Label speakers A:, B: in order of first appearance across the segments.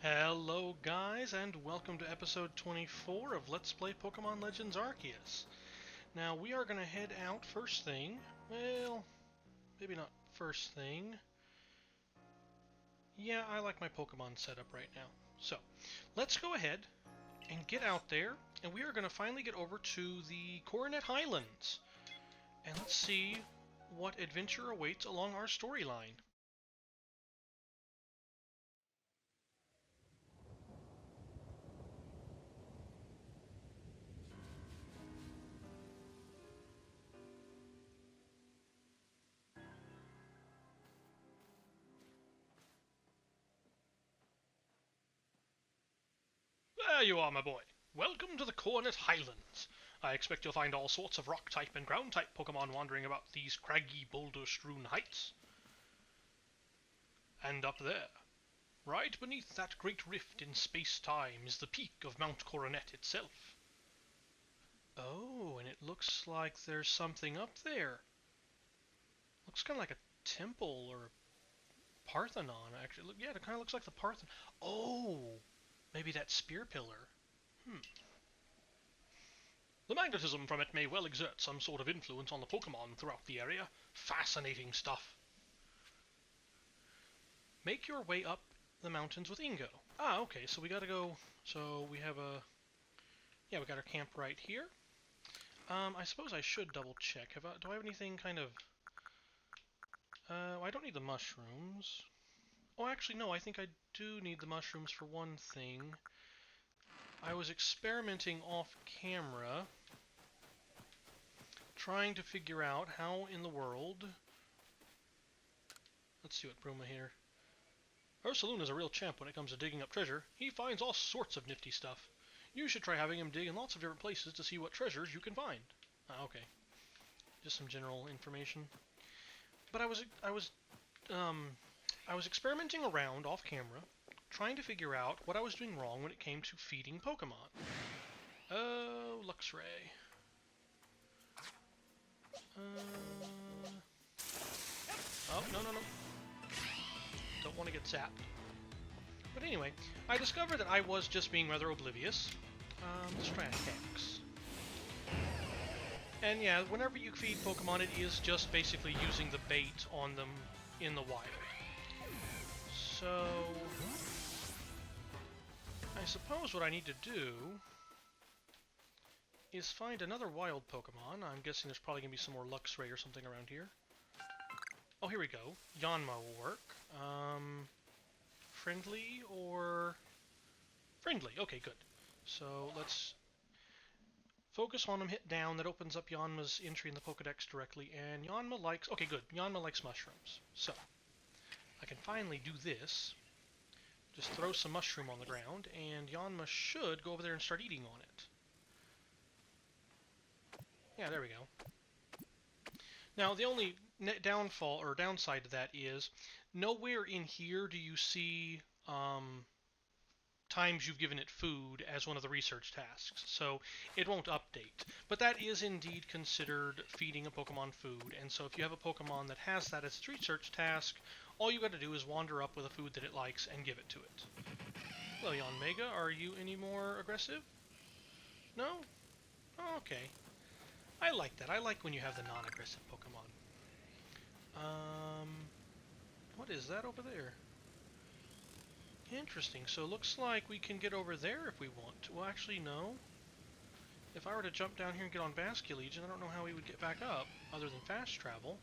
A: Hello guys, and welcome to episode 24 of Let's Play Pokemon Legends Arceus. Now we are going to head out first thing. Well, maybe not first thing. Yeah, I like my Pokemon setup right now. So, let's go ahead and get out there, and we are going to finally get over to the Coronet Highlands. And let's see what adventure awaits along our storyline. There you are, my boy. Welcome to the Coronet Highlands. I expect you'll find all sorts of rock-type and ground-type Pokemon wandering about these craggy, boulder-strewn heights. And up there, right beneath that great rift in space-time, is the peak of Mount Coronet itself. Oh, and it looks like there's something up there. Looks kind of like a temple or a Parthenon, actually. Yeah, it kind of looks like the Parthenon. Oh, maybe that spear pillar. The magnetism from it may well exert some sort of influence on the Pokémon throughout the area. Fascinating stuff. Make your way up the mountains with Ingo. Ah, okay, so we gotta go... So we have a... Yeah, we got our camp right here. I suppose I should double check. Do I have anything kind of... I don't need the mushrooms. Oh, actually, no, I think I do need the mushrooms for one thing. I was experimenting off camera, trying to figure out how in the world... Let's see what Bruma here. Ursaluna is a real champ when it comes to digging up treasure. He finds all sorts of nifty stuff. You should try having him dig in lots of different places to see what treasures you can find. Ah, okay. Just some general information. But I was experimenting around off camera, trying to figure out what I was doing wrong when it came to feeding Pokemon. Oh, Luxray. Oh, no. Don't want to get zapped. But anyway, I discovered that I was just being rather oblivious. Let's try a Hex. And yeah, whenever you feed Pokemon, it is just basically using the bait on them in the wild. So... I suppose what I need to do is find another wild Pokemon. I'm guessing there's probably going to be some more Luxray or something around here. Oh, here we go. Yanma will work. Friendly or... Friendly, okay, good. So let's focus on him, hit down, that opens up Yanma's entry in the Pokedex directly, and Yanma likes... Okay, good. Yanma likes mushrooms. So, I can finally do this. Just throw some mushroom on the ground, and Yanma should go over there and start eating on it. Yeah, there we go. Now, the only downfall, or downside to that is, nowhere in here do you see times you've given it food as one of the research tasks, so it won't update. But that is indeed considered feeding a Pokemon food, and so if you have a Pokemon that has that as its research task, all you got to do is wander up with a food that it likes and give it to it. Hello, Yanmega, are you any more aggressive? No? Oh, okay. I like that. I like when you have the non-aggressive Pokemon. What is that over there? Interesting. So it looks like we can get over there if we want to. Well, actually, no. If I were to jump down here and get on Basculegion, I don't know how we would get back up, other than fast travel.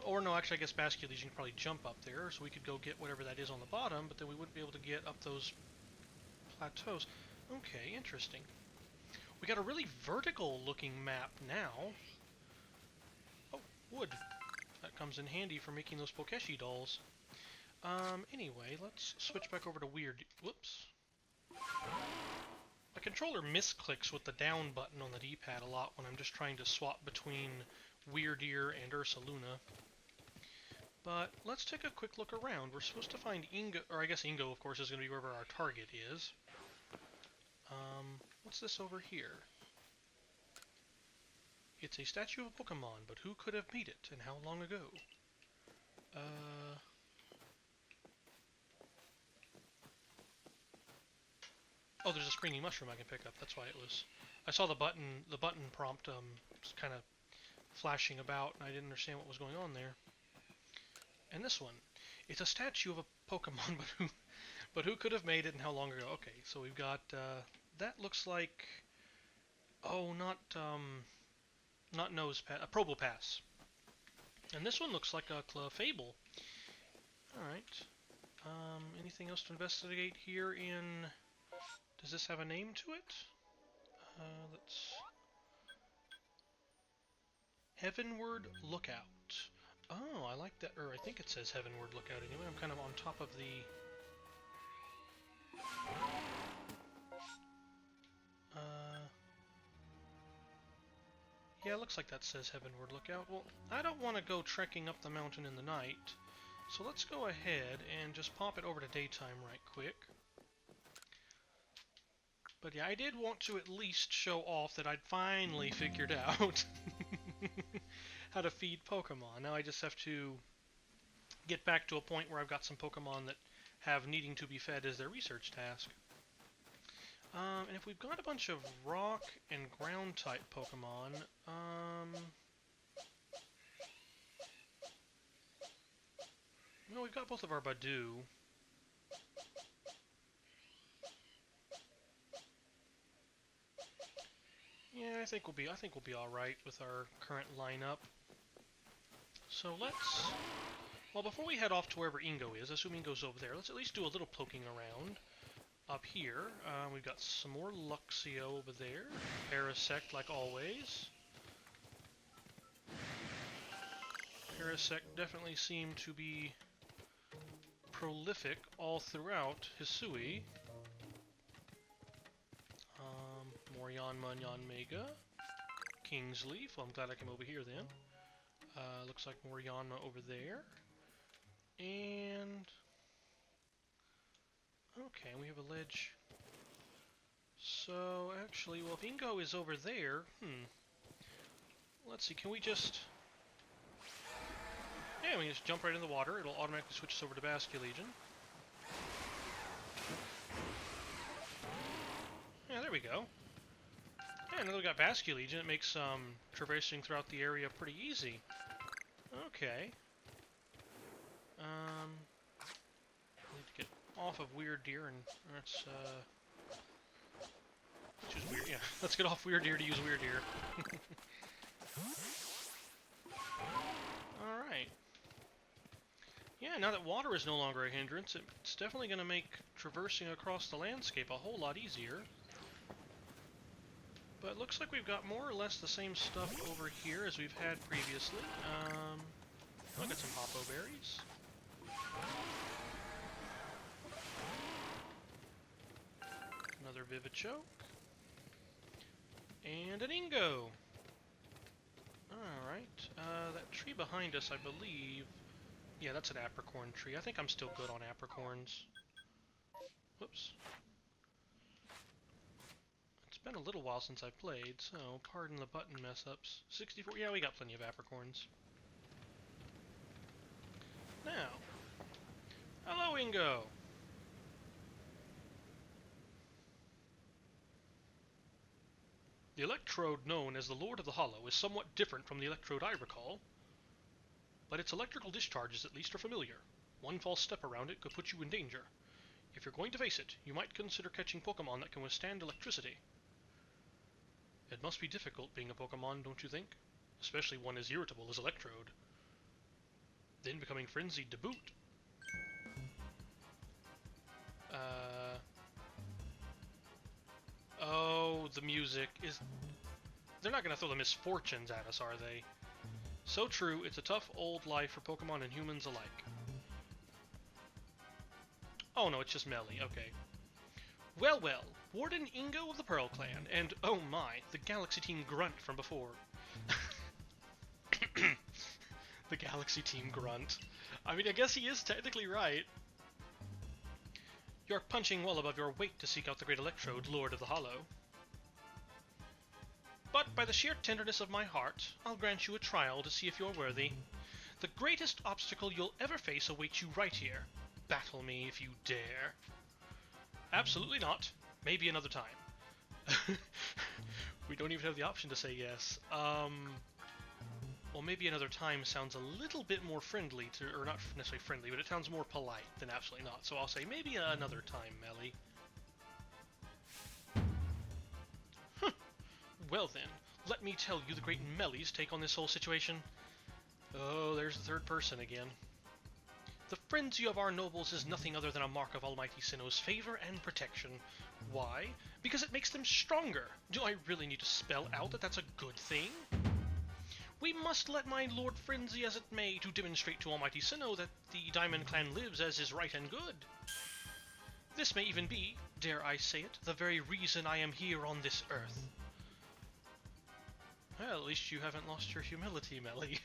A: Or no, actually, I guess Basculegion could probably jump up there, so we could go get whatever that is on the bottom, but then we wouldn't be able to get up those plateaus. Okay, interesting. We got a really vertical-looking map now. Oh, wood. That comes in handy for making those Pokeshi dolls. Anyway, let's switch back over to Weird... Whoops. My controller misclicks with the down button on the D-pad a lot when I'm just trying to swap between Weirdeer and Ursaluna. But let's take a quick look around. We're supposed to find Ingo... Or I guess Ingo, of course, is going to be wherever our target is. What's this over here? It's a statue of a Pokemon, but who could have made it, and how long ago? Oh, there's a springy mushroom I can pick up. That's why it was. I saw the button prompt kind of flashing about, and I didn't understand what was going on there. And this one, it's a statue of a Pokemon, but who could have made it and how long ago? Okay, so we've got that looks like not Nosepass, a Probopass. And this one looks like a Clefable. All right. Anything else to investigate here in? Does this have a name to it? Let's... Heavenward Lookout. Oh, I like that. Or I think it says Heavenward Lookout anyway. I'm kind of on top of the... Yeah, it looks like that says Heavenward Lookout. Well, I don't want to go trekking up the mountain in the night. So let's go ahead and just pop it over to daytime right quick. But yeah, I did want to at least show off that I'd finally figured out how to feed Pokemon. Now I just have to get back to a point where I've got some Pokemon that have needing to be fed as their research task. And if we've got a bunch of rock and ground type Pokemon, well, we've got both of our Badoo. Yeah, I think we'll be all right with our current lineup. So let's, well, before we head off to wherever Ingo is, assuming Ingo's over there, let's at least do a little poking around. Up here, we've got some more Luxio over there. Parasect, like always. Parasect definitely seemed to be prolific all throughout Hisui. More Yanma and Yanmega. Kingsleaf. Well, I'm glad I came over here then. Looks like more Yanma over there. And... okay, we have a ledge. So, actually, well, if Ingo is over there, let's see, can we just... yeah, we can just jump right in the water. It'll automatically switch us over to Basculegion. Yeah, there we go. Yeah, now that we got Basculegion, it makes traversing throughout the area pretty easy. Okay. I need to get off of Weird Deer, and let's choose Weird. Yeah, let's get off Weird Deer to use Weird Deer. All right. Yeah, now that water is no longer a hindrance, it's definitely going to make traversing across the landscape a whole lot easier. But it looks like we've got more or less the same stuff over here as we've had previously. I'll get some Hoppo berries. Another Vivichoke. And an Ingo! Alright, that tree behind us, I believe... yeah, that's an apricorn tree. I think I'm still good on apricorns. Whoops. It's been a little while since I've played, so pardon the button mess-ups. 64, yeah, we got plenty of apricorns. Now, hello, Ingo! The Electrode known as the Lord of the Hollow is somewhat different from the Electrode I recall, but its electrical discharges at least are familiar. One false step around it could put you in danger. If you're going to face it, you might consider catching Pokemon that can withstand electricity. It must be difficult being a Pokemon, don't you think? Especially one as irritable as Electrode. Then becoming frenzied to boot. Oh, the music is... they're not going to throw the misfortunes at us, are they? So true, it's a tough old life for Pokemon and humans alike. Oh no, it's just Melli, okay. Well, well, Warden Ingo of the Pearl Clan, and oh my, the Galaxy Team Grunt from before. The Galaxy Team Grunt. I mean, I guess he is technically right. You're punching well above your weight to seek out the great Electrode, Lord of the Hollow. But by the sheer tenderness of my heart, I'll grant you a trial to see if you're worthy. The greatest obstacle you'll ever face awaits you right here. Battle me if you dare. Absolutely not. Maybe another time. We don't even have the option to say yes. Well, maybe another time sounds a little bit more friendly to, or not necessarily friendly, but it sounds more polite than absolutely not. So I'll say maybe another time, Melli. Well then, let me tell you the great Melli's take on this whole situation. Oh, there's the third person again. The frenzy of our nobles is nothing other than a mark of Almighty Sinnoh's favor and protection. Why? Because it makes them stronger. Do I really need to spell out that that's a good thing? We must let my lord frenzy as it may to demonstrate to Almighty Sinnoh that the Diamond Clan lives as is right and good. This may even be, dare I say it, the very reason I am here on this earth. Well, at least you haven't lost your humility, Melli.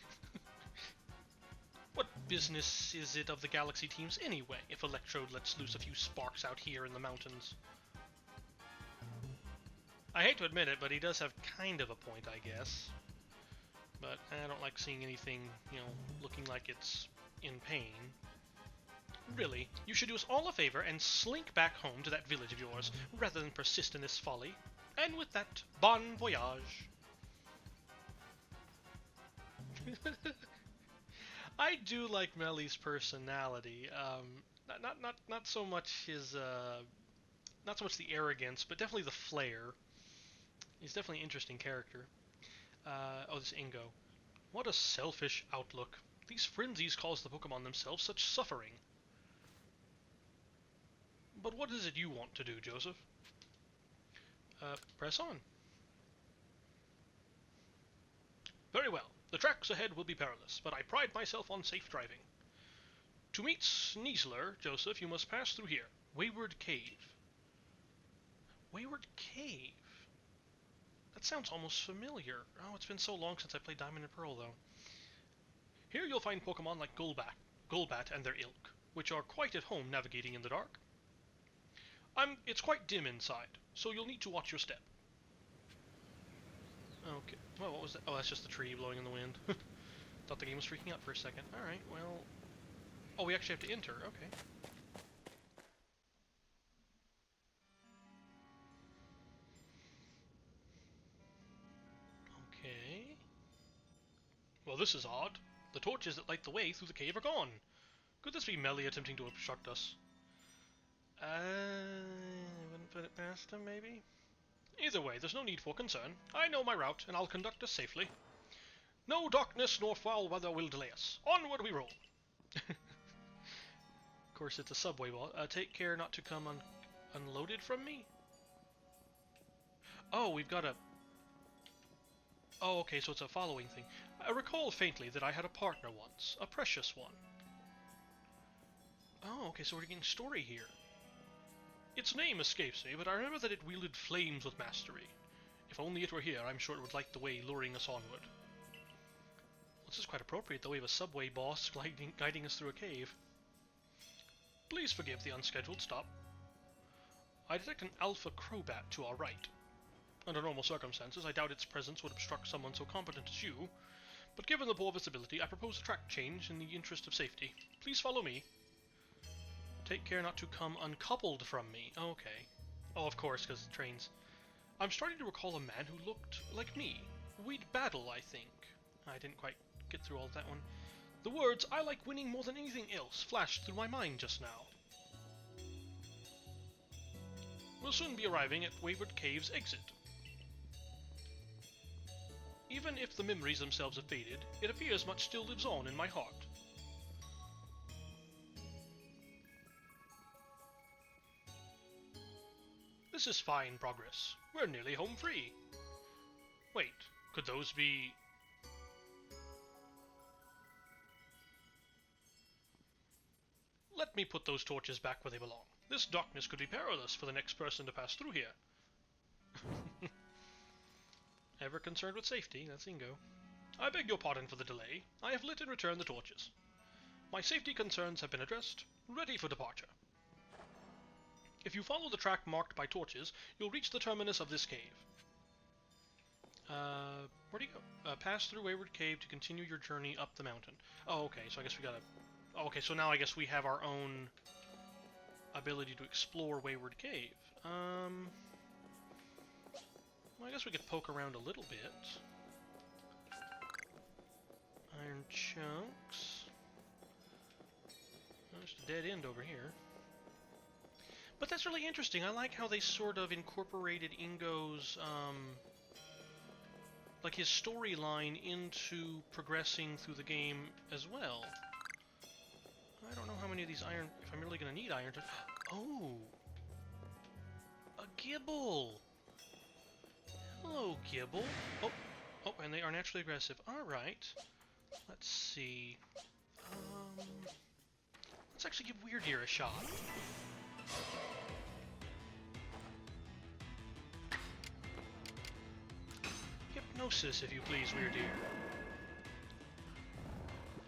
A: What business is it of the Galaxy teams anyway, if Electrode lets loose a few sparks out here in the mountains? I hate to admit it, but he does have kind of a point, I guess. But I don't like seeing anything, looking like it's in pain. Really, you should do us all a favor and slink back home to that village of yours, rather than persist in this folly. And with that, bon voyage. I do like Melli's personality. Not so much his, not so much the arrogance, but definitely the flair. He's definitely an interesting character. Oh, this Ingo. What a selfish outlook. These frenzies cause the Pokémon themselves such suffering. But what is it you want to do, Joseph? Press on. Very well. The tracks ahead will be perilous, but I pride myself on safe driving. To meet Sneasler, Joseph, you must pass through here. Wayward Cave. Wayward Cave? That sounds almost familiar. Oh, it's been so long since I played Diamond and Pearl, though. Here you'll find Pokémon like Golbat and their ilk, which are quite at home navigating in the dark. It's quite dim inside, so you'll need to watch your step. Okay. Well, what was that? Oh, that's just the tree blowing in the wind. Thought the game was freaking out for a second. Alright, well... Oh, we actually have to enter. Okay. Okay. Well, this is odd. The torches that light the way through the cave are gone. Could this be Melli attempting to obstruct us? Wouldn't put it past him, maybe? Either way, there's no need for concern. I know my route, and I'll conduct us safely. No darkness nor foul weather will delay us. Onward we roll! Of course, it's a subway ball. Take care not to come unloaded from me? Oh, we've got a... Oh, okay, so it's a following thing. I recall faintly that I had a partner once. A precious one. Oh, okay, so we're getting story here. Its name escapes me, but I remember that it wielded flames with mastery. If only it were here, I'm sure it would light the way, luring us onward. This is quite appropriate, though we have a subway boss guiding us through a cave. Please forgive the unscheduled stop. I detect an alpha crobat to our right. Under normal circumstances, I doubt its presence would obstruct someone so competent as you, but given the poor visibility, I propose a track change in the interest of safety. Please follow me. Take care not to come uncoupled from me. Oh, okay. Oh, of course, because trains. I'm starting to recall a man who looked like me. We'd battle, I think. I didn't quite get through all of that one. The words, "I like winning more than anything else," flashed through my mind just now. We'll soon be arriving at Wayward Cave's exit. Even if the memories themselves have faded, it appears much still lives on in my heart. This is fine progress. We're nearly home free. Wait, could those be... Let me put those torches back where they belong. This darkness could be perilous for the next person to pass through here. Ever concerned with safety, that's Ingo. I beg your pardon for the delay. I have lit and returned the torches. My safety concerns have been addressed. Ready for departure. If you follow the track marked by torches, you'll reach the terminus of this cave. Where do you go? Pass through Wayward Cave to continue your journey up the mountain. Oh, okay, so I guess we gotta... Oh, okay, so now I guess we have our own ability to explore Wayward Cave. Well, I guess we could poke around a little bit. Iron chunks. There's a dead end over here. But that's really interesting. I like how they sort of incorporated Ingo's, like his storyline into progressing through the game as well. I don't know how many of these iron, if I'm really going to need iron to... Oh! A Gibble! Hello, Gibble. Oh, oh, and they are naturally aggressive. Alright. Let's see. Let's actually give Weird Ear a shot. Hypnosis, if you please, Weird Ear.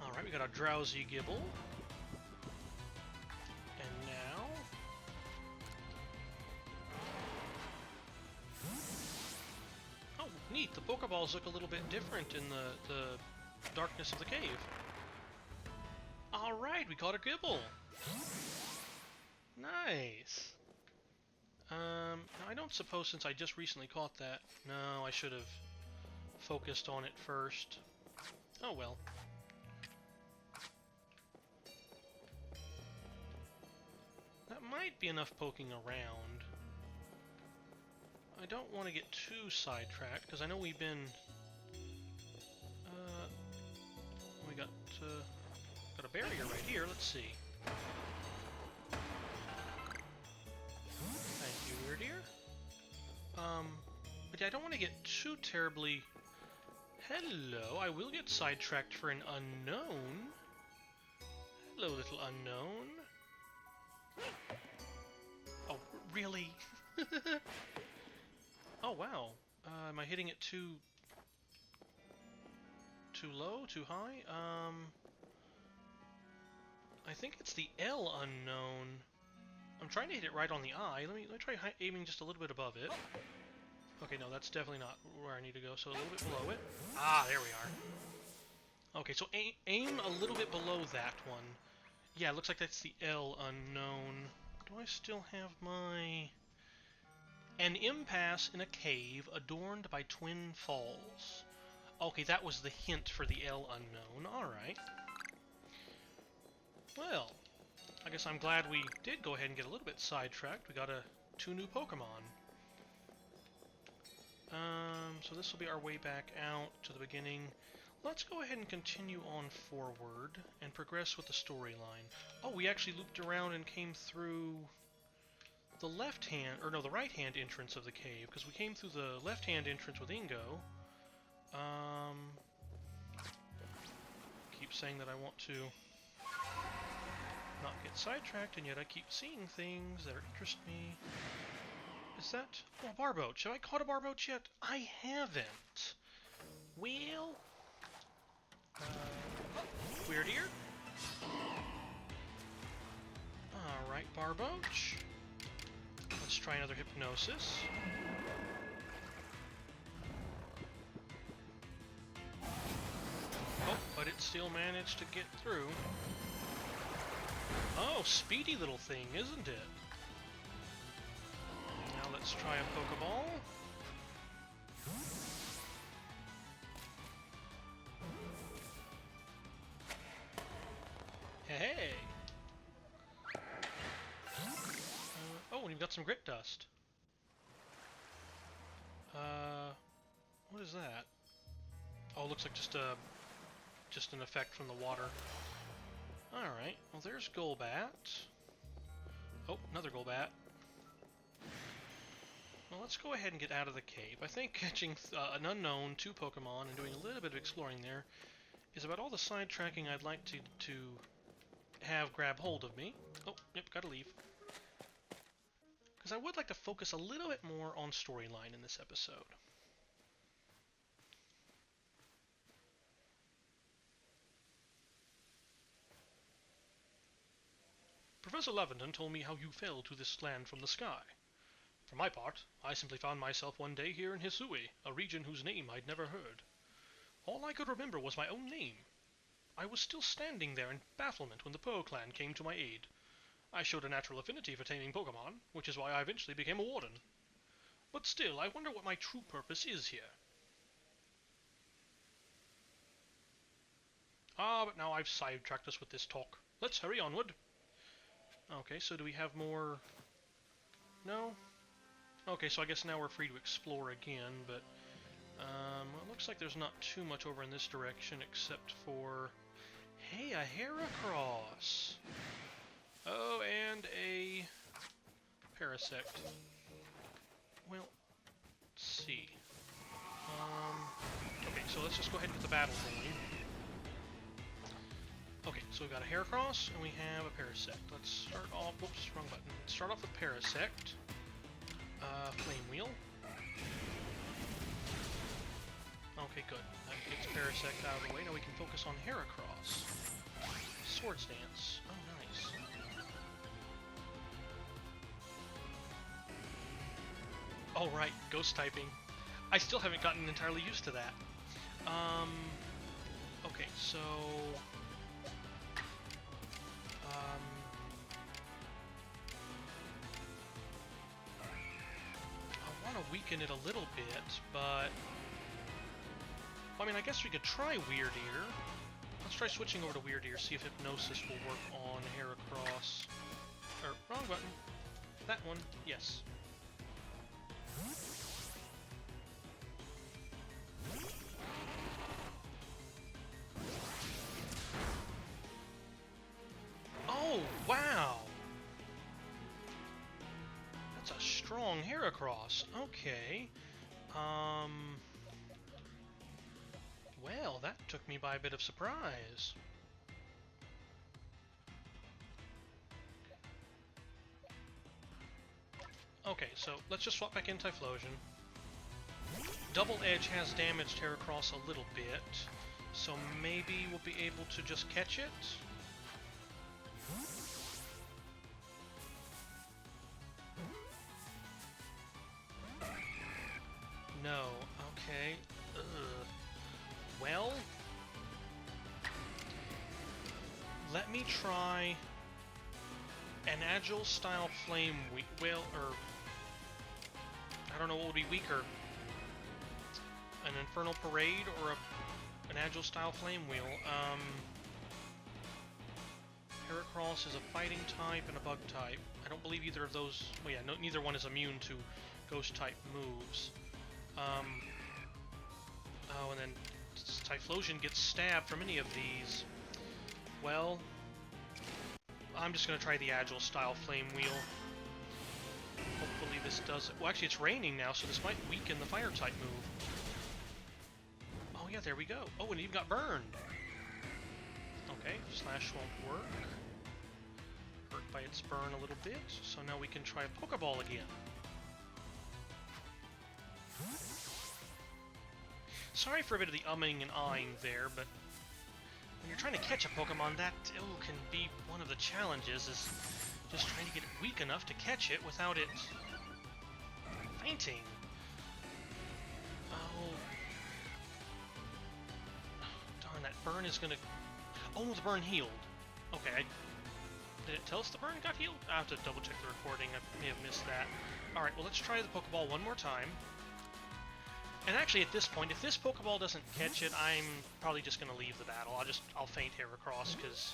A: Alright, we got a drowsy Gibble. And now... Oh, neat. The Pokeballs look a little bit different in the darkness of the cave. Alright, we caught a Gibble. Nice. Now I don't suppose since I just recently caught that... No, I should have focused on it first. Oh well. That might be enough poking around. I don't want to get too sidetracked, because I know we've been... we got a barrier right here, let's see. Thank you, Weird Ear. But yeah, I don't want to get too terribly... Hello, I will get sidetracked for an unknown. Hello, little unknown. Oh, really? Oh, wow. Am I hitting it too low? Too high? I think it's the L unknown. I'm trying to hit it right on the eye. Let me try aiming just a little bit above it. Okay, no, that's definitely not where I need to go, so a little bit below it. Ah, there we are. Okay, so aim a little bit below that one. Yeah, it looks like that's the L unknown. Do I still have my... An impasse in a cave adorned by twin falls. Okay, that was the hint for the L unknown. Alright. Well, I guess I'm glad we did go ahead and get a little bit sidetracked. We got two new Pokemon. So this will be our way back out to the beginning. Let's go ahead and continue on forward and progress with the storyline. Oh, we actually looped around and came through the left-hand, or no, the right-hand entrance of the cave, because we came through the left-hand entrance with Ingo. Keep saying that I want to not get sidetracked, and yet I keep seeing things that interest me. Is that... Oh, Barboach. Have I caught a Barboach yet? I haven't. Well... Weird Ear. Alright, Barboach. Let's try another Hypnosis. Oh, but it still managed to get through. Oh, speedy little thing, isn't it? Now let's try a Pokeball. Hey! Oh, and you've got some Grit Dust. What is that? Oh, it looks like just an effect from the water. Alright, well there's Golbat. Oh, another Golbat. Well, let's go ahead and get out of the cave. I think catching an unknown, two Pokemon, and doing a little bit of exploring there is about all the sidetracking I'd like to have grab hold of me. Oh, yep, gotta leave. Because I would like to focus a little bit more on storyline in this episode. Professor Lavendon told me how you fell to this land from the sky. For my part, I simply found myself one day here in Hisui, a region whose name I'd never heard. All I could remember was my own name. I was still standing there in bafflement when the Pearl Clan came to my aid. I showed a natural affinity for taming Pokémon, which is why I eventually became a warden. But still, I wonder what my true purpose is here. Ah, but now I've sidetracked us with this talk. Let's hurry onward. Okay, so do we have more... No? Okay, so I guess now we're free to explore again, but... it looks like there's not too much over in this direction except for... Hey, a Heracross! Oh, and a... Parasect. Well, let's see. Okay, so let's just go ahead and get the battle going. Okay, so we've got a Heracross, and we have a Parasect. Let's start off... Whoops, wrong button. Let's start off with Parasect. Flame Wheel. Okay, good. That gets Parasect out of the way. Now we can focus on Heracross. Swords Dance. Oh, nice. Oh, right. Ghost typing. I still haven't gotten entirely used to that. Okay, so... I want to weaken it a little bit, but... Well, I mean, I guess we could try Weird Ear. Let's try switching over to Weird Ear, see if Hypnosis will work on Heracross. Or, wrong button. That one, yes. Oh, wow! That's a strong Heracross. Okay. Well, that took me by a bit of surprise. Okay, so let's just swap back in Typhlosion. Double Edge has damaged Heracross a little bit, so maybe we'll be able to just catch it? No. Okay. Ugh. Well, let me try an Agile style Flame Wheel, or I don't know what would be weaker, an Infernal Parade or an Agile style Flame Wheel. Heracross is a fighting type and a bug type. I don't believe either of those. Well, yeah, neither one is immune to ghost type moves. Oh, and then Typhlosion gets stabbed from any of these. Well, I'm just going to try the Agile style Flame Wheel. Hopefully this does it. Well, actually it's raining now, so this might weaken the fire type move. Oh yeah, there we go. Oh, and it even got burned. Okay, Slash won't work. Hurt by its burn a little bit. So now we can try a Pokeball again. Sorry for a bit of the umming and ahhing there, but when you're trying to catch a Pokemon, that can be one of the challenges, is just trying to get it weak enough to catch it without it fainting. Oh. Darn, that burn is gonna... Oh, the burn healed. Okay, did it tell us the burn got healed? I have to double check the recording, I may have missed that. Alright, well let's try the Pokeball one more time. And actually, at this point, if this Pokeball doesn't catch it, I'm probably just going to leave the battle. I'll feint Heracross, because...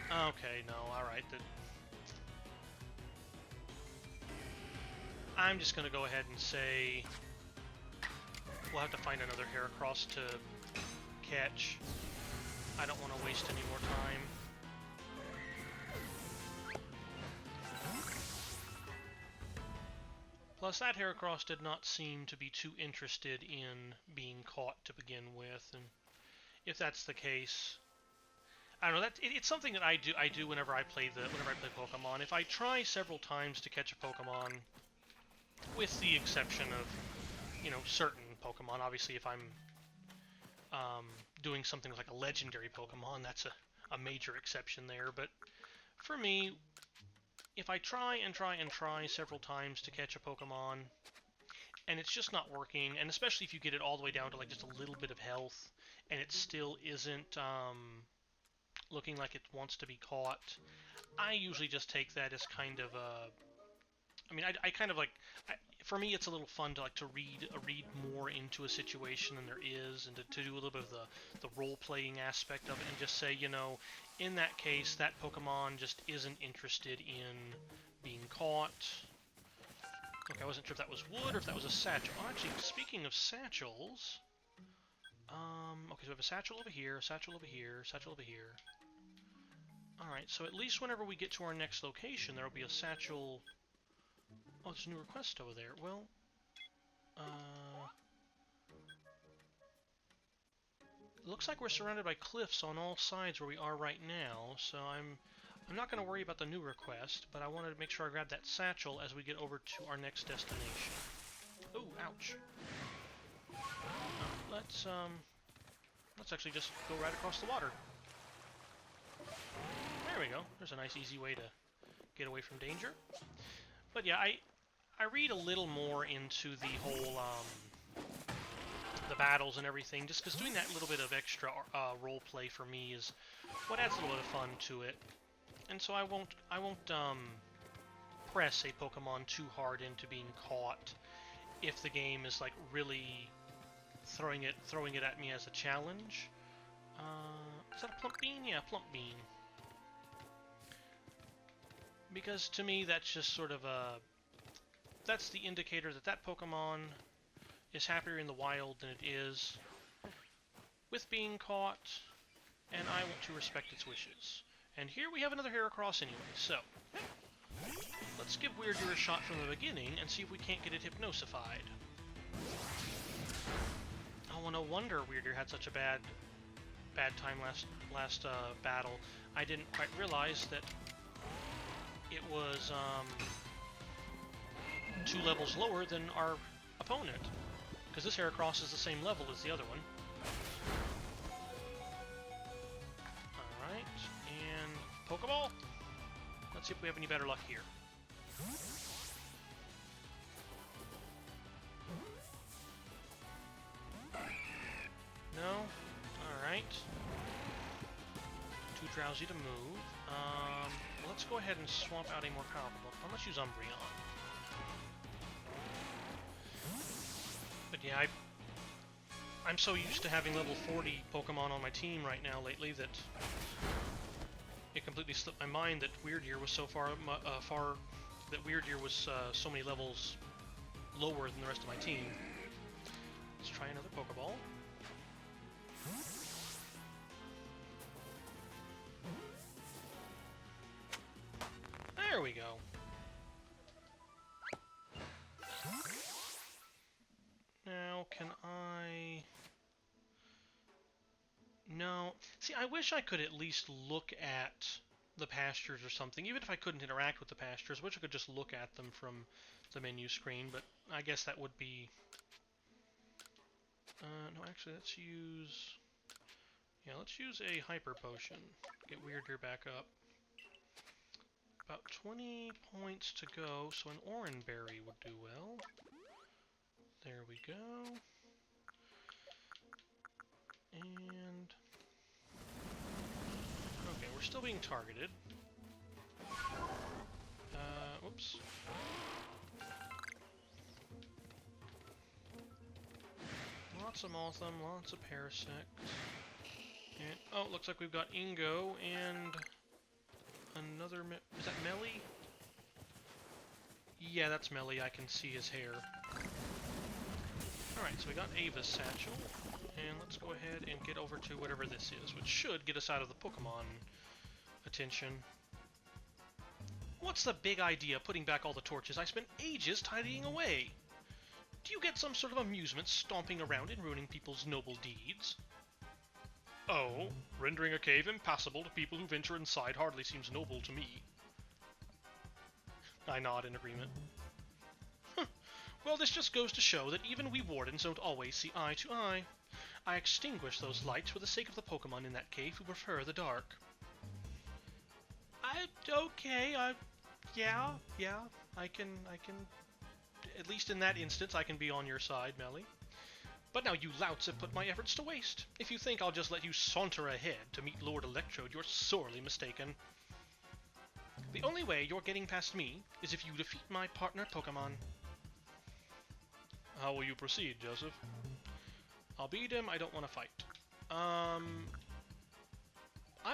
A: okay, no, alright. I'm just going to go ahead and say... We'll have to find another Heracross to catch. I don't want to waste any more time. Plus, that Heracross did not seem to be too interested in being caught to begin with, and if that's the case, I don't know. It's something that I do whenever I play Pokemon. If I try several times to catch a Pokemon, with the exception of, you know, certain Pokemon. Obviously, if I'm doing something like a legendary Pokemon, that's a major exception there. But for me, if I try and try several times to catch a Pokemon, and it's just not working, and especially if you get it all the way down to like just a little bit of health, and it still isn't looking like it wants to be caught. I usually just take that as kind of a... I mean, I kind of like... for me, it's a little fun to like to read more into a situation than there is, and to do a little bit of the role-playing aspect of it, and just say, you know, in that case, that Pokemon just isn't interested in being caught. Okay, I wasn't sure if that was wood or if that was a satchel. Oh, actually, speaking of satchels... okay, so we have a satchel over here, a satchel over here, satchel over here. Alright, so at least whenever we get to our next location, there will be a satchel... Oh, there's a new request over there. Well, looks like we're surrounded by cliffs on all sides where we are right now, so I'm not going to worry about the new request, but I wanted to make sure I grab that satchel as we get over to our next destination. Oh, ouch. Let's actually just go right across the water. There we go. There's a nice, easy way to get away from danger. But yeah, I read a little more into the whole, the battles and everything, just because doing that little bit of extra role play for me is what adds a little bit of fun to it. And so I won't press a Pokemon too hard into being caught if the game is like really throwing it at me as a challenge. Is that a plump bean? Yeah, plump bean. Because to me, that's just sort of that's the indicator that that Pokemon is happier in the wild than it is with being caught, and I want to respect its wishes. And here we have another Heracross anyway, so let's give Weirdeer a shot from the beginning and see if we can't get it hypnosified. Oh, well, no wonder Weirdeer had such a bad time last battle. I didn't quite realize that it was 2 levels lower than our opponent, because this Heracross is the same level as the other one. Alright, and Pokeball. Let's see if we have any better luck here. No? Alright. Too drowsy to move. Let's go ahead and swamp out a more powerful Pokemon. Let's use Umbreon. But yeah, I'm so used to having level 40 Pokemon on my team right now lately that it completely slipped my mind that Weirdeer was so Weirdeer was so many levels lower than the rest of my team. Let's try another Pokeball. There we go. Now, can I... No. See, I wish I could at least look at the pastures or something. Even if I couldn't interact with the pastures, I wish I could just look at them from the menu screen, but I guess that would be... no, actually, let's use... Yeah, let's use a Hyper Potion. Get Weirdeer back up. About 20 points to go, so an Oran Berry would do well. There we go. And... okay, we're still being targeted. Whoops. Lots of Mothim, lots of Parasect. And, oh, looks like we've got Ingo and another... is that Melli? Yeah, that's Melli. I can see his hair. Alright, so we got Ava's satchel, and let's go ahead and get over to whatever this is, which should get us out of the Pokemon attention. What's the big idea putting back all the torches I spent ages tidying away? Do you get some sort of amusement stomping around and ruining people's noble deeds? Oh, rendering a cave impassable to people who venture inside hardly seems noble to me. I nod in agreement. Well, this just goes to show that even we wardens don't always see eye to eye. I extinguish those lights for the sake of the Pokemon in that cave who prefer the dark. Okay, yeah, I can, at least in that instance, I can be on your side, Melli. But now you louts have put my efforts to waste. If you think I'll just let you saunter ahead to meet Lord Electrode, you're sorely mistaken. The only way you're getting past me is if you defeat my partner Pokémon. How will you proceed, Joseph? I'll beat him, I don't want to fight. I'm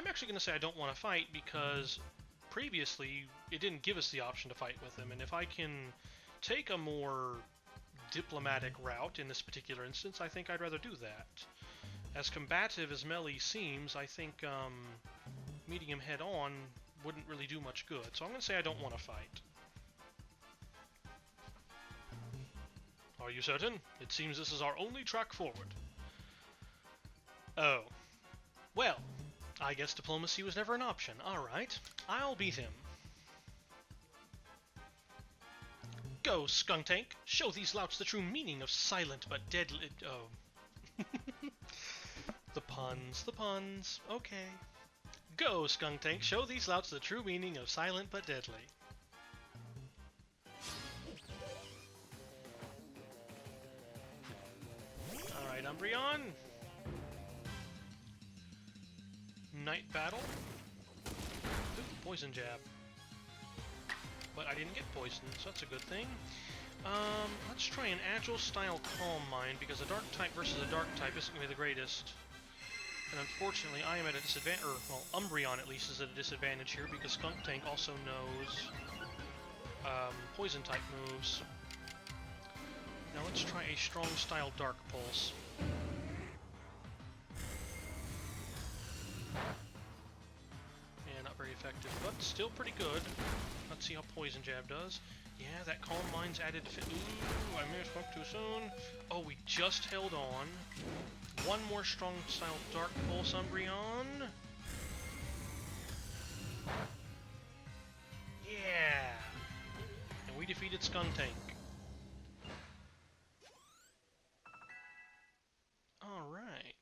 A: actually going to say I don't want to fight because previously it didn't give us the option to fight with him, and if I can take a more diplomatic route in this particular instance, I think I'd rather do that. As combative as Melli seems, I think meeting him head on wouldn't really do much good, so I'm going to say I don't want to fight. Are you certain? It seems this is our only track forward. Oh. Well, I guess diplomacy was never an option. Alright, I'll beat him. Go, Skuntank! Show these louts the true meaning of silent but deadly... Oh. The puns. Okay. Go, Skuntank! Show these louts the true meaning of silent but deadly. Alright, Umbreon. Night Battle. Ooh, Poison Jab. But I didn't get poisoned, so that's a good thing. Let's try an Agile style Calm Mind, because a Dark type versus a Dark type isn't going to be the greatest. And unfortunately, I am at a disadvantage, or, well, Umbreon at least is at a disadvantage here, because Skuntank also knows Poison type moves. Now let's try a strong style Dark Pulse. Yeah, not very effective, but still pretty good. Let's see how Poison Jab does. Yeah, that Calm Mind's added... Ooh, I may have spoke too soon. Oh, we just held on. One more strong style Dark Pulse, Umbreon. Yeah! And we defeated Skuntank. Alright.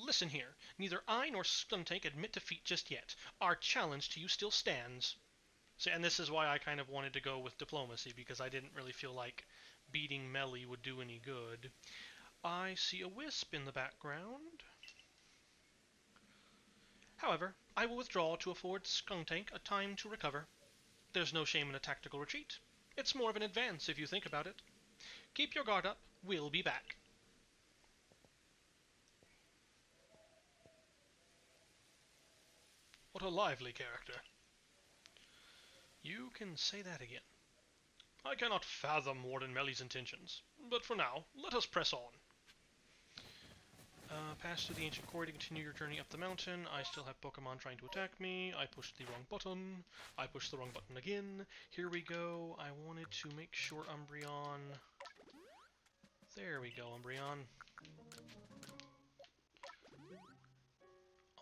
A: Listen here. Neither I nor Skuntank admit defeat just yet. Our challenge to you still stands. So, and this is why I kind of wanted to go with diplomacy, because I didn't really feel like beating Melli would do any good. I see a wisp in the background. However, I will withdraw to afford Skuntank a time to recover. There's no shame in a tactical retreat. It's more of an advance if you think about it. Keep your guard up. We'll be back. What a lively character. You can say that again. I cannot fathom Warden Melli's intentions, but for now, let us press on. Pass through the ancient quarry to continue your journey up the mountain. I still have Pokemon trying to attack me. I pushed the wrong button. I pushed the wrong button again. Here we go. I wanted to make sure Umbreon... There we go, Umbreon.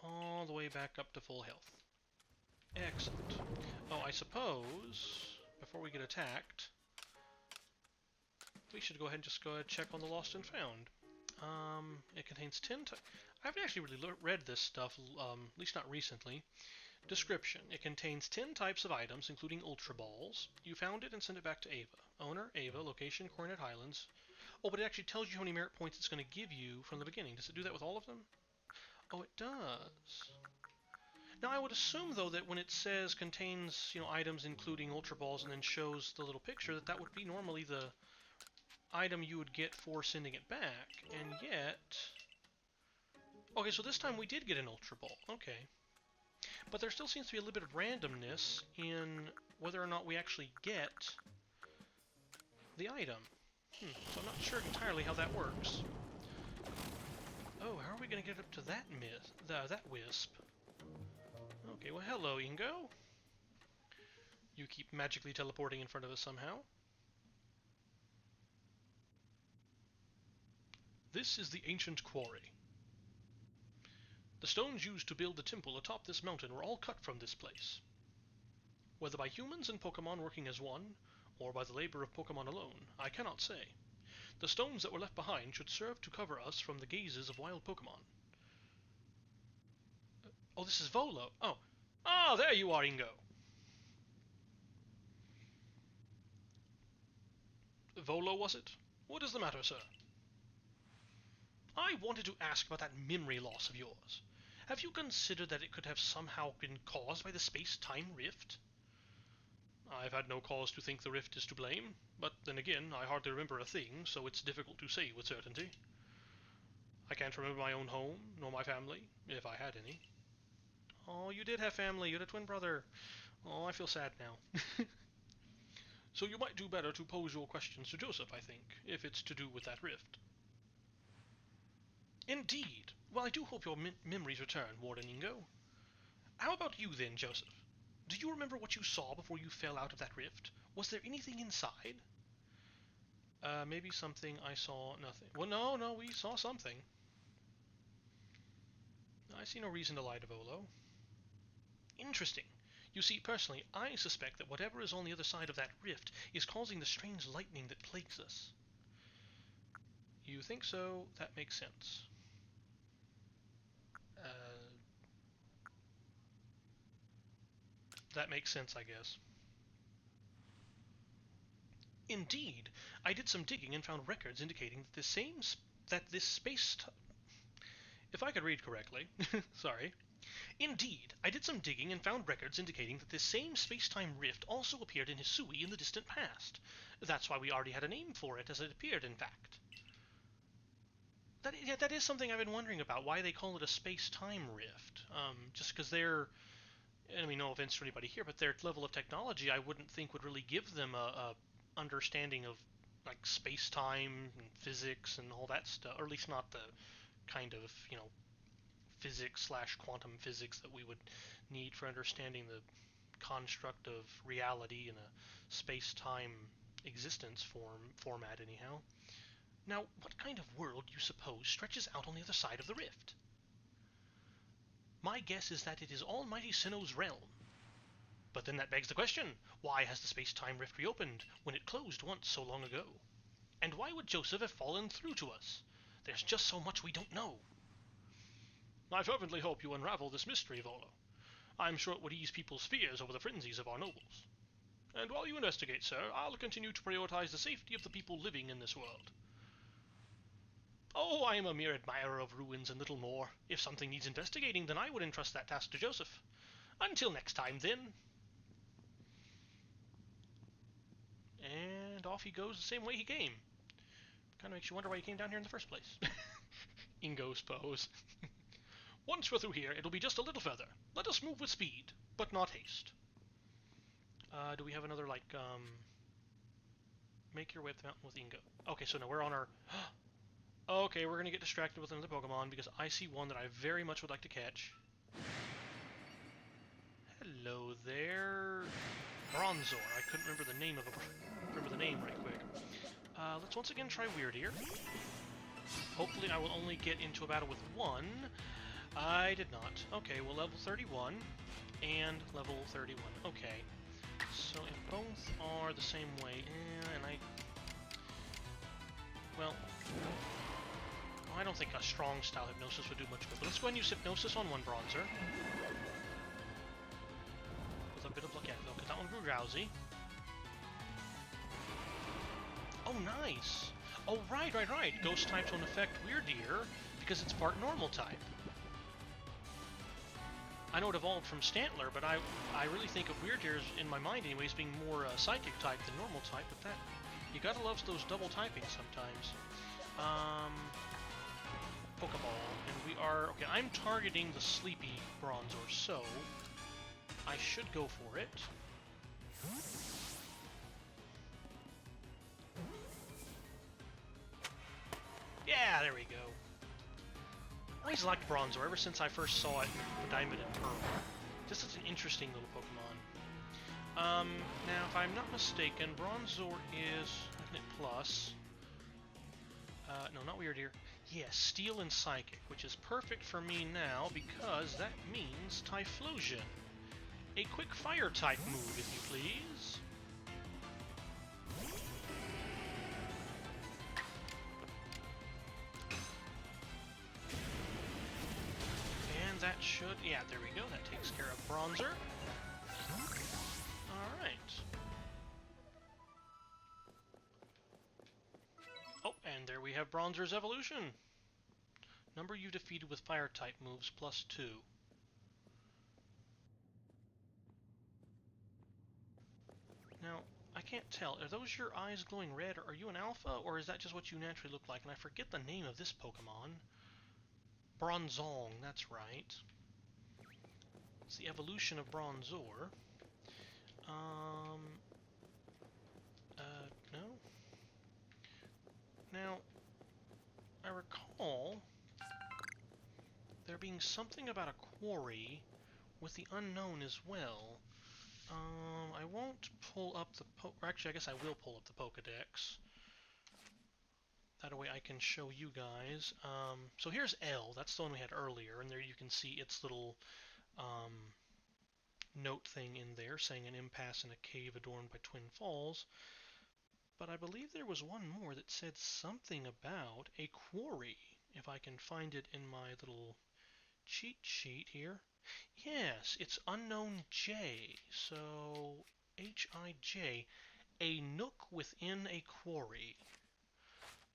A: All the way back up to full health. Excellent. Oh, I suppose, before we get attacked, we should go ahead and just check on the Lost and Found. It contains 10 I haven't actually really read this stuff, at least not recently. Description. It contains 10 types of items, including Ultra Balls. You found it and sent it back to Ava. Owner, Ava. Location, Coronet Highlands. Oh, but it actually tells you how many merit points it's going to give you from the beginning. Does it do that with all of them? Oh, it does. Now, I would assume, though, that when it says contains, items including Ultra Balls and then shows the little picture, that would be normally the item you would get for sending it back. And yet... Okay, so this time we did get an Ultra Ball. Okay. But there still seems to be a little bit of randomness in whether or not we actually get the item. So I'm not sure entirely how that works. Oh, how are we going to get up to that that wisp? Okay, well, hello, Ingo. You keep magically teleporting in front of us somehow. This is the ancient quarry. The stones used to build the temple atop this mountain were all cut from this place. Whether by humans and Pokémon working as one, or by the labor of Pokémon alone, I cannot say. The stones that were left behind should serve to cover us from the gazes of wild Pokémon. Oh, this is Volo. Oh. Ah, there you are, Ingo. Volo, was it? What is the matter, sir? I wanted to ask about that memory loss of yours. Have you considered that it could have somehow been caused by the space-time rift? I've had no cause to think the rift is to blame, but then again, I hardly remember a thing, so it's difficult to say with certainty. I can't remember my own home, nor my family, if I had any. Oh, you did have family, you had a twin brother. Oh, I feel sad now. So you might do better to pose your questions to Joseph, I think, if it's to do with that rift. Indeed. Well, I do hope your memories return, Warden Ingo. How about you then, Joseph? Do you remember what you saw before you fell out of that rift? Was there anything inside? Maybe something I saw nothing. Well, no, we saw something. I see no reason to lie to Volo. Interesting. You see, personally, I suspect that whatever is on the other side of that rift is causing the strange lightning that plagues us. You think so? That makes sense. That makes sense, I guess. Indeed, I did some digging and found records indicating that this space... If I could read correctly, sorry. Indeed, I did some digging and found records indicating that this same space-time rift also appeared in Hisui in the distant past. That's why we already had a name for it, as it appeared, in fact. That is something I've been wondering about, why they call it a space-time rift. Just because they're... I mean, no offense to anybody here, but their level of technology I wouldn't think would really give them a understanding of, like, space-time and physics and all that stuff, or at least not the kind of, physics/quantum physics that we would need for understanding the construct of reality in a space-time existence format anyhow. Now, what kind of world do you suppose stretches out on the other side of the rift? My guess is that it is Almighty Sinnoh's realm. But then that begs the question, why has the space-time rift reopened when it closed once so long ago? And why would Joseph have fallen through to us? There's just so much we don't know. I fervently hope you unravel this mystery, Volo. I'm sure it would ease people's fears over the frenzies of our nobles. And while you investigate, sir, I'll continue to prioritize the safety of the people living in this world. Oh, I am a mere admirer of ruins and little more. If something needs investigating, then I would entrust that task to Joseph. Until next time, then. And off he goes the same way he came. Kind of makes you wonder why he came down here in the first place. Ingo's pose. Once we're through here, it'll be just a little further. Let us move with speed, but not haste. Do we have another, make your way up the mountain with Ingo? Okay, so no, we're on our... Okay, we're gonna get distracted with another Pokemon, because I see one that I very much would like to catch. Hello there... Bronzor. I couldn't remember the name right quick. Let's once again try Weird Ear. Hopefully I will only get into a battle with one. I did not. Okay, well, level 31 and level 31. Okay. So if both are the same way, and I... Well... I don't think a strong style Hypnosis would do much good, but let's go ahead and use Hypnosis on one Bronzer. With a bit of luck, yeah, because that one grew drowsy. Oh, nice! Oh, right. Ghost types don't affect Weird Ear because it's part normal type. I know it evolved from Stantler, but I really think of Weird Ear, in my mind anyways, being more psychic type than normal type, but that... You gotta love those double typings sometimes. Pokeball, and we are... Okay, I'm targeting the Sleepy Bronzor, so... I should go for it. Yeah, there we go. I always liked Bronzor ever since I first saw it in Diamond and Pearl. Just such an interesting little Pokemon. Now, if I'm not mistaken, Bronzor is Magnet Plus. No, not Weird Ear. Yes, Steel and Psychic, which is perfect for me now because that means Typhlosion. A quick Fire-type move, if you please. And that should... Yeah, there we go. That takes care of Bronzer. Alright. we have Bronzer's evolution. Number you defeated with fire type moves +2. Now, I can't tell. Are those your eyes glowing red? Are you an alpha, or is that just what you naturally look like? And I forget the name of this Pokemon. Bronzong, that's right. It's the evolution of Bronzor. No. Now, I recall there being something about a quarry with the unknown as well. I won't pull up the actually, I guess I will pull up the Pokedex. That way I can show you guys. So here's L. That's the one we had earlier, and there you can see its little note thing in there saying an impasse in a cave adorned by twin falls. But I believe there was one more that said something about a quarry, if I can find it in my little cheat sheet here. Yes, it's Unown J. So, H-I-J. A nook within a quarry.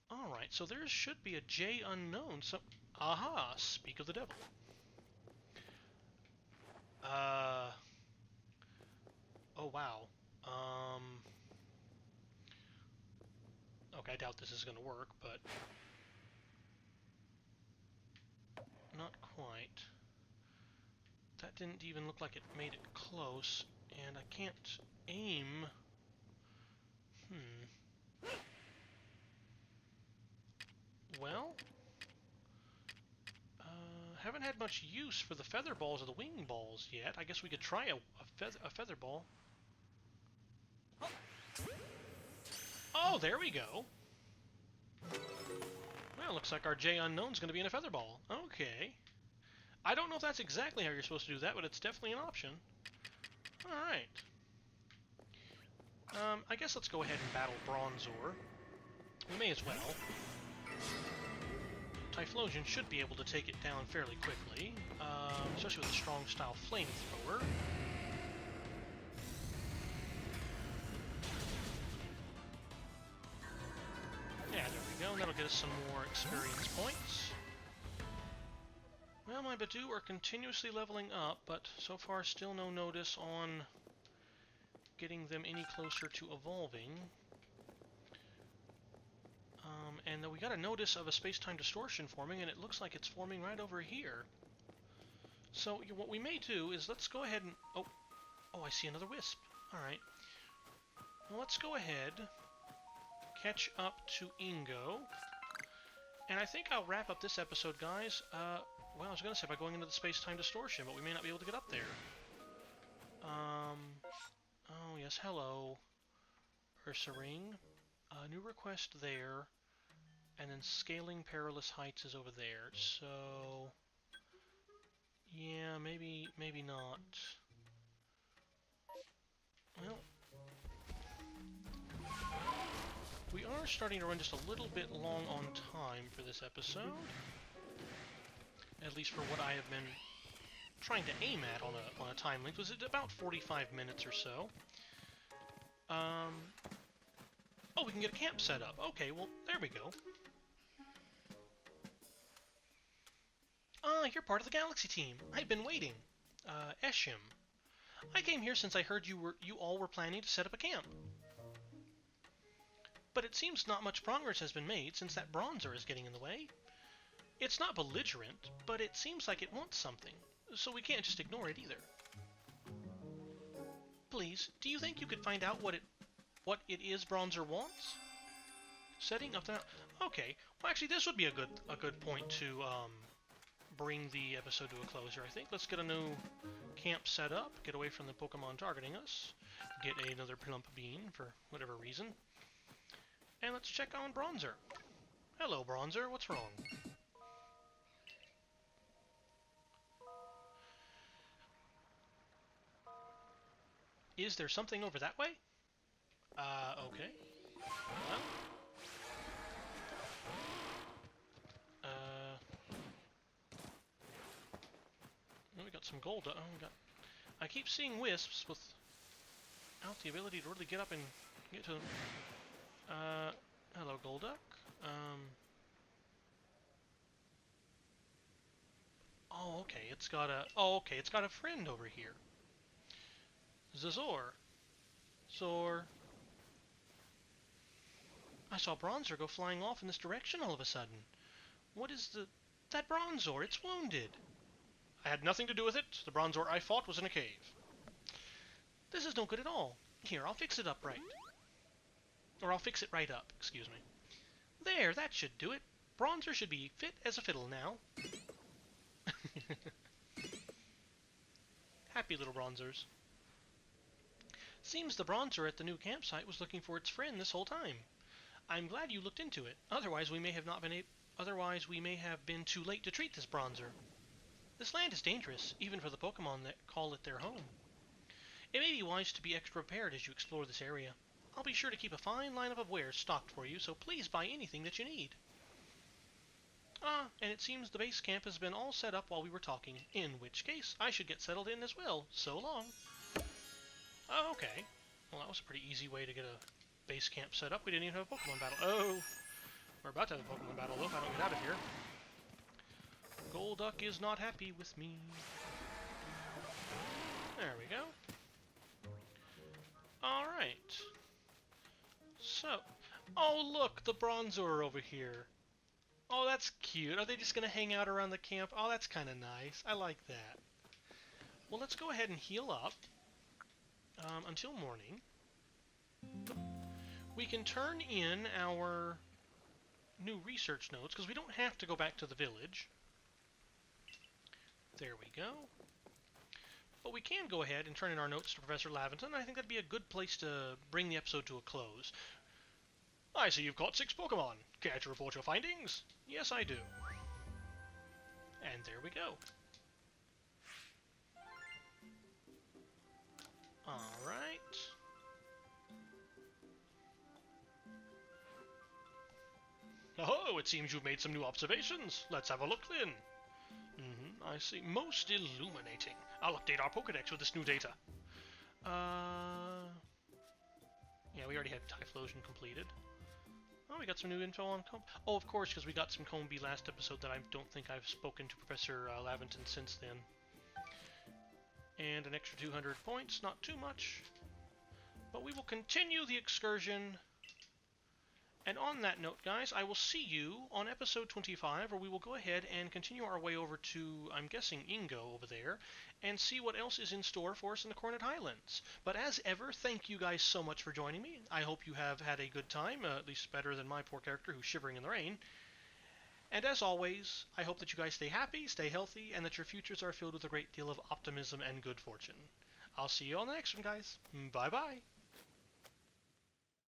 A: Alright, so there should be a J unknown. So, aha! Speak of the devil. Oh, wow. Okay, I doubt this is going to work, but... not quite. That didn't even look like it made it close, and I can't aim. Well, haven't had much use for the feather balls or the wing balls yet. I guess we could try a feather ball. Oh, there we go. Well, looks like our J Unknown's going to be in a feather ball. Okay. I don't know if that's exactly how you're supposed to do that, but it's definitely an option. Alright. I guess let's go ahead and battle Bronzor. We may as well. Typhlosion should be able to take it down fairly quickly, especially with a strong style flamethrower. Yeah, there we go. That'll get us some more experience points. Well, my Badoo are continuously leveling up, but so far still no notice on getting them any closer to evolving. And we got a notice of a space-time distortion forming, and it looks like it's forming right over here. So what we may do is let's go ahead and... Oh, I see another wisp. Alright. Well, let's go ahead, catch up to Ingo, and I think I'll wrap up this episode, guys. Well, I was going to say by going into the space-time distortion, but we may not be able to get up there. Oh, yes, hello, Ursaring. New request there, and then Scaling Perilous Heights is over there, so... yeah, maybe not. Well... we are starting to run just a little bit long on time for this episode. At least for what I have been trying to aim at on a time length. Was it about 45 minutes or so? Oh, we can get a camp set up. Okay, well, there we go. Ah, you're part of the Galaxy team. I've been waiting. Eshim. I came here since I heard you all were planning to set up a camp. But it seems not much progress has been made since that Bronzer is getting in the way. It's not belligerent, but it seems like it wants something, so we can't just ignore it either. Please, do you think you could find out what it is Bronzer wants? Setting up the... okay, well actually this would be a good point to bring the episode to a closure, I think. Let's get a new camp set up, get away from the Pokemon targeting us, get another Plump Bean for whatever reason, and let's check on Bronzer. Hello, Bronzer, what's wrong? Is there something over that way? Okay. Well... we got some gold. I keep seeing wisps without the ability to really get up and get to them. Hello, Golduck. Oh, okay, it's got a... Oh, okay, it's got a friend over here. Zazor. Zor. I saw Bronzor go flying off in this direction all of a sudden. What is the... That Bronzor, it's wounded. I had nothing to do with it. The Bronzor I fought was in a cave. This is no good at all. Here, I'll fix it up right. Or I'll fix it right up, excuse me. There, that should do it. Bronzor should be fit as a fiddle now. Happy little Bronzors. Seems the Bronzor at the new campsite was looking for its friend this whole time. I'm glad you looked into it. Otherwise, we may have been too late to treat this Bronzor. This land is dangerous, even for the Pokémon that call it their home. It may be wise to be extra prepared as you explore this area. I'll be sure to keep a fine lineup of wares stocked for you, so please buy anything that you need. Ah, and it seems the base camp has been all set up while we were talking, in which case I should get settled in as well. So long. Oh, okay. Well, that was a pretty easy way to get a base camp set up. We didn't even have a Pokemon battle. Oh! We're about to have a Pokemon battle, though, if I don't get out of here. Golduck is not happy with me. There we go. Alright. So... Oh, look! The Bronzor over here. Oh, that's cute. Are they just going to hang out around the camp? Oh, that's kind of nice. I like that. Well, let's go ahead and heal up. Until morning. We can turn in our new research notes, because we don't have to go back to the village. There we go. But we can go ahead and turn in our notes to Professor Laventon. I think that'd be a good place to bring the episode to a close. I see you've caught 6 Pokemon. Care to report your findings? Yes, I do. And there we go. Alright. Oh, it seems you've made some new observations. Let's have a look then. I see. Most illuminating. I'll update our Pokédex with this new data. Yeah, we already had Typhlosion completed. Oh, we got some new info on Comb. Oh, of course, because we got some Combee last episode that I don't think I've spoken to Professor Laventon since then. And an extra 200 points, not too much. But we will continue the excursion. And on that note, guys, I will see you on episode 25, where we will go ahead and continue our way over to, I'm guessing, Ingo over there, and see what else is in store for us in the Coronet Highlands. But as ever, thank you guys so much for joining me. I hope you have had a good time, at least better than my poor character who's shivering in the rain. And as always, I hope that you guys stay happy, stay healthy, and that your futures are filled with a great deal of optimism and good fortune. I'll see you on the next one, guys. Bye-bye.